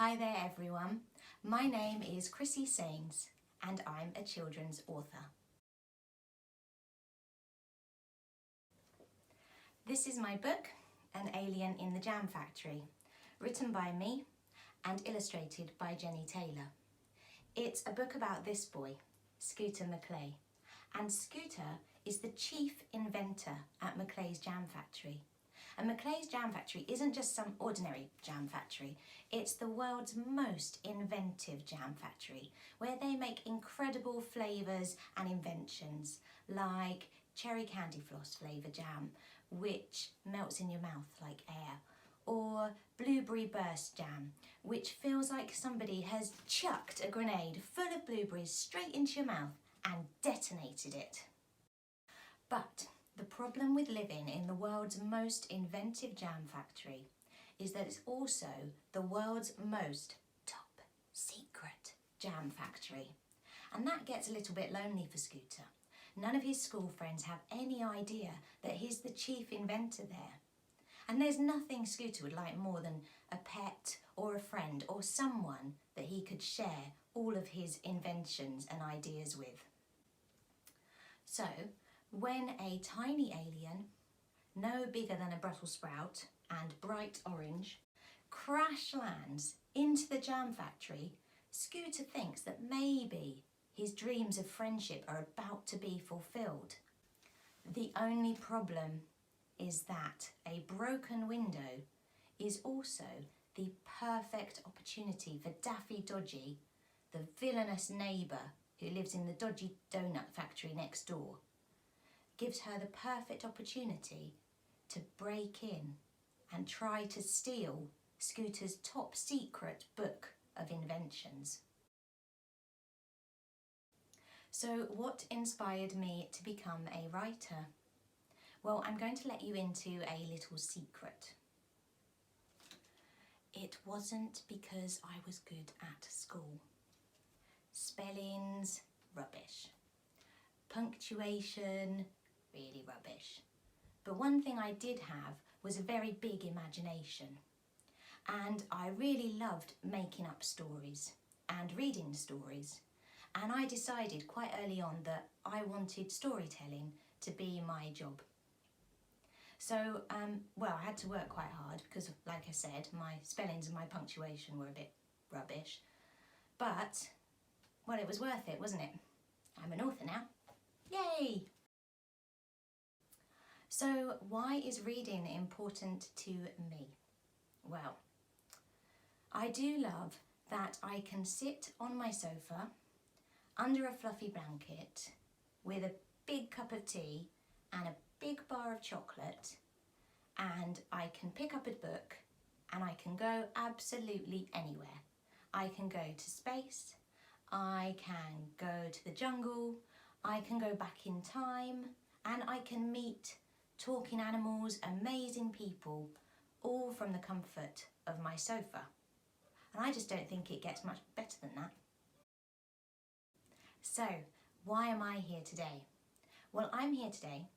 Hi there everyone, my name is Chrissie Sains and I'm a children's author. This is my book, An Alien in the Jam Factory, written by me and illustrated by Jenny Taylor. It's a book about this boy, Scooter Macleay, and Scooter is the chief inventor at Macleay's Jam Factory. And Macleay's Jam Factory isn't just some ordinary jam factory, it's the world's most inventive jam factory, where they make incredible flavours and inventions, like cherry candy floss flavour jam, which melts in your mouth like air, or blueberry burst jam, which feels like somebody has chucked a grenade full of blueberries straight into your mouth and detonated it. But the problem with living in the world's most inventive jam factory is that it's also the world's most top secret jam factory. And that gets a little bit lonely for Scooter. None of his school friends have any idea that he's the chief inventor there. And there's nothing Scooter would like more than a pet or a friend or someone that he could share all of his inventions and ideas with. So, when a tiny alien, no bigger than a Brussels sprout and bright orange, crash lands into the jam factory, Scooter thinks that maybe his dreams of friendship are about to be fulfilled. The only problem is that a broken window is also the perfect opportunity for Daffy Dodgy, the villainous neighbour who lives in the dodgy donut factory next door. Gives her the perfect opportunity to break in and try to steal Scooter's top secret book of inventions. So what inspired me to become a writer? Well, I'm going to let you into a little secret. It wasn't because I was good at school. Spelling's rubbish. Punctuation, really rubbish. But one thing I did have was a very big imagination, and I really loved making up stories and reading stories, and I decided quite early on that I wanted storytelling to be my job. So, I had to work quite hard because, like I said, my spellings and my punctuation were a bit rubbish, but, well, it was worth it, wasn't it? I'm an author now. Yay! So why is reading important to me? Well, I do love that I can sit on my sofa under a fluffy blanket with a big cup of tea and a big bar of chocolate, and I can pick up a book and I can go absolutely anywhere. I can go to space, I can go to the jungle, I can go back in time, and I can meet talking animals, amazing people, all from the comfort of my sofa. And I just don't think it gets much better than that. So, why am I here today? Well, I'm here today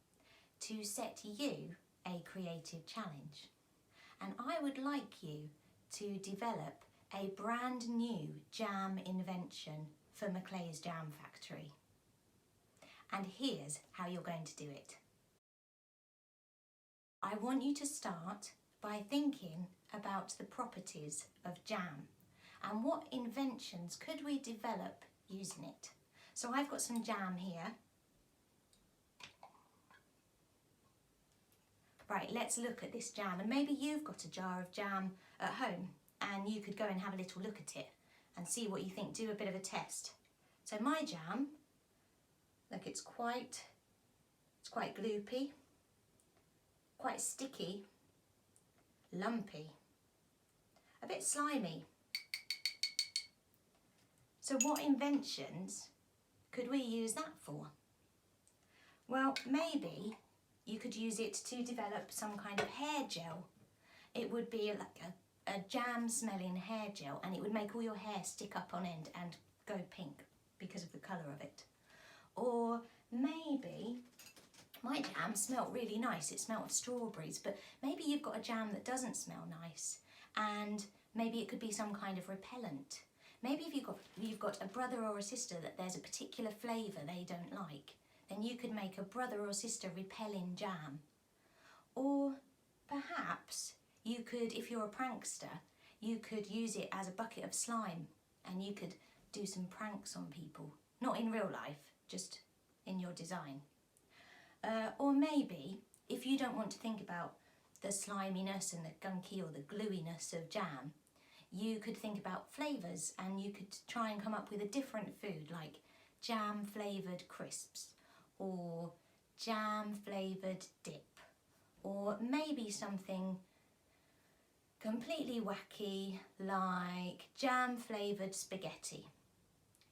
to set you a creative challenge. And I would like you to develop a brand new jam invention for Macleay's Jam Factory. And here's how you're going to do it. I want you to start by thinking about the properties of jam and what inventions could we develop using it. So I've got some jam here. Right, let's look at this jam, and maybe you've got a jar of jam at home and you could go and have a little look at it and see what you think, do a bit of a test. So my jam, look, it's quite gloopy, quite sticky, lumpy, a bit slimy. So what inventions could we use that for? Well, maybe you could use it to develop some kind of hair gel. It would be like a jam smelling hair gel, and it would make all your hair stick up on end and go pink because of the colour of it. Or maybe my jam smelt really nice, it smelt of strawberries, but maybe you've got a jam that doesn't smell nice and maybe it could be some kind of repellent. Maybe if you've got a brother or a sister that there's a particular flavour they don't like, then you could make a brother or sister repelling jam. Or perhaps you could, if you're a prankster, you could use it as a bucket of slime and you could do some pranks on people. Not in real life, just in your design. Or maybe, if you don't want to think about the sliminess and the gunky or the gluiness of jam, you could think about flavours and you could try and come up with a different food like jam flavoured crisps or jam flavoured dip, or maybe something completely wacky like jam flavoured spaghetti.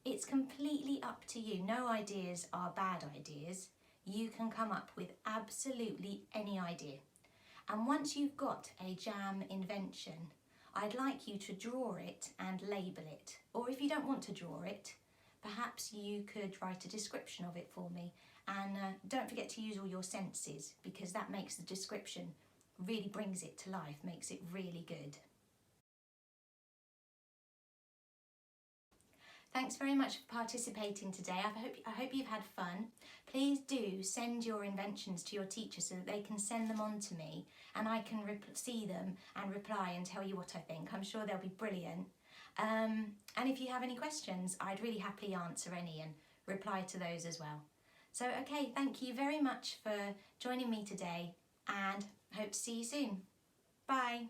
It's completely up to you. No ideas are bad ideas. You can come up with absolutely any idea. And once you've got a jam invention, I'd like you to draw it and label it. Or if you don't want to draw it, perhaps you could write a description of it for me. And don't forget to use all your senses, because that makes the description, really brings it to life, makes it really good. Thanks very much for participating today. I hope you've had fun. Please do send your inventions to your teacher so that they can send them on to me and I can see them and reply and tell you what I think. I'm sure they'll be brilliant. And if you have any questions, I'd really happily answer any and reply to those as well. So, okay, thank you very much for joining me today and hope to see you soon. Bye.